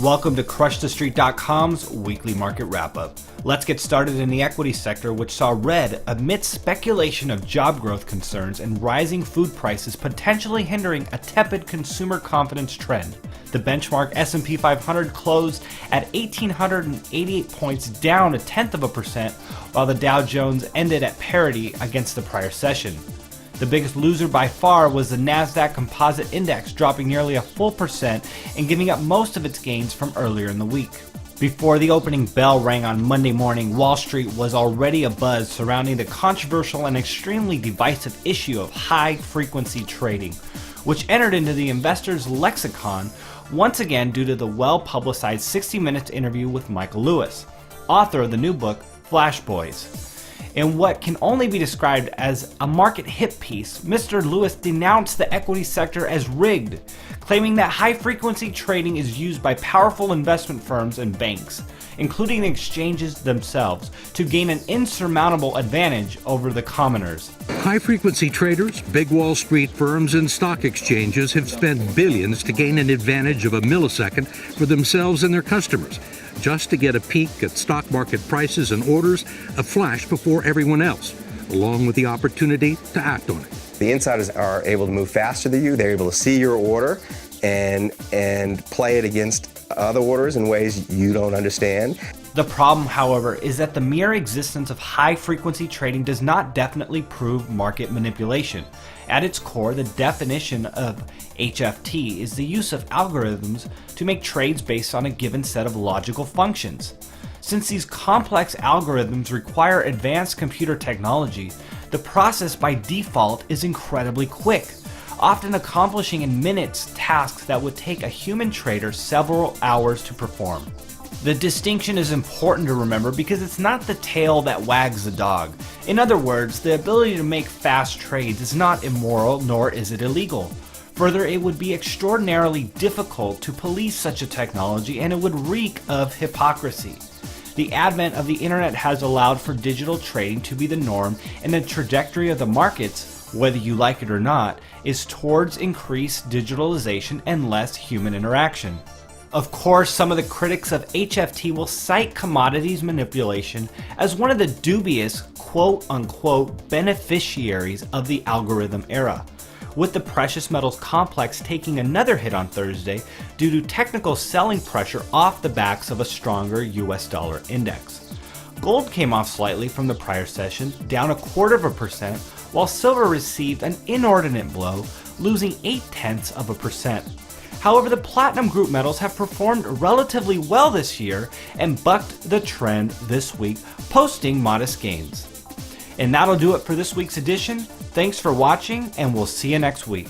Welcome to CrushTheStreet.com's weekly market wrap-up. Let's get started in the equity sector, which saw red amidst speculation of job growth concerns and rising food prices potentially hindering a tepid consumer confidence trend. The benchmark S&P 500 closed at 1,888 points, down 0.1%, while the Dow Jones ended at parity against the prior session. The biggest loser by far was the Nasdaq Composite Index, dropping nearly a full percent and giving up most of its gains from earlier in the week. Before the opening bell rang on Monday morning, Wall Street was already abuzz surrounding the controversial and extremely divisive issue of high-frequency trading, which entered into the investors' lexicon once again due to the well-publicized 60 Minutes interview with Michael Lewis, author of the new book, Flash Boys. In what can only be described as a market hit piece, Mr. Lewis denounced the equity sector as rigged, claiming that high-frequency trading is used by powerful investment firms and banks, including the exchanges themselves, to gain an insurmountable advantage over the commoners. High-frequency traders, big Wall Street firms, and stock exchanges have spent billions to gain an advantage of a millisecond for themselves and their customers, just to get a peek at stock market prices and orders a flash before everyone else, along with the opportunity to act on it. The insiders are able to move faster than you. They're able to see your order and play it against other orders in ways you don't understand. The problem, however, is that the mere existence of high-frequency trading does not definitely prove market manipulation. At its core, the definition of HFT is the use of algorithms to make trades based on a given set of logical functions. Since these complex algorithms require advanced computer technology, the process by default is incredibly quick, often accomplishing in minutes tasks that would take a human trader several hours to perform. The distinction is important to remember because it's not the tail that wags the dog. In other words, the ability to make fast trades is not immoral, nor is it illegal. Further, it would be extraordinarily difficult to police such a technology, and it would reek of hypocrisy. The advent of the internet has allowed for digital trading to be the norm, and the trajectory of the markets, whether you like it or not, is towards increased digitalization and less human interaction. Of course, some of the critics of HFT will cite commodities manipulation as one of the dubious quote-unquote beneficiaries of the algorithm era, with the precious metals complex taking another hit on Thursday due to technical selling pressure off the backs of a stronger US dollar index. Gold came off slightly from the prior session, down 0.25%, while silver received an inordinate blow, losing 0.8%. However, the platinum group metals have performed relatively well this year and bucked the trend this week, posting modest gains. And that'll do it for this week's edition. Thanks for watching, and we'll see you next week.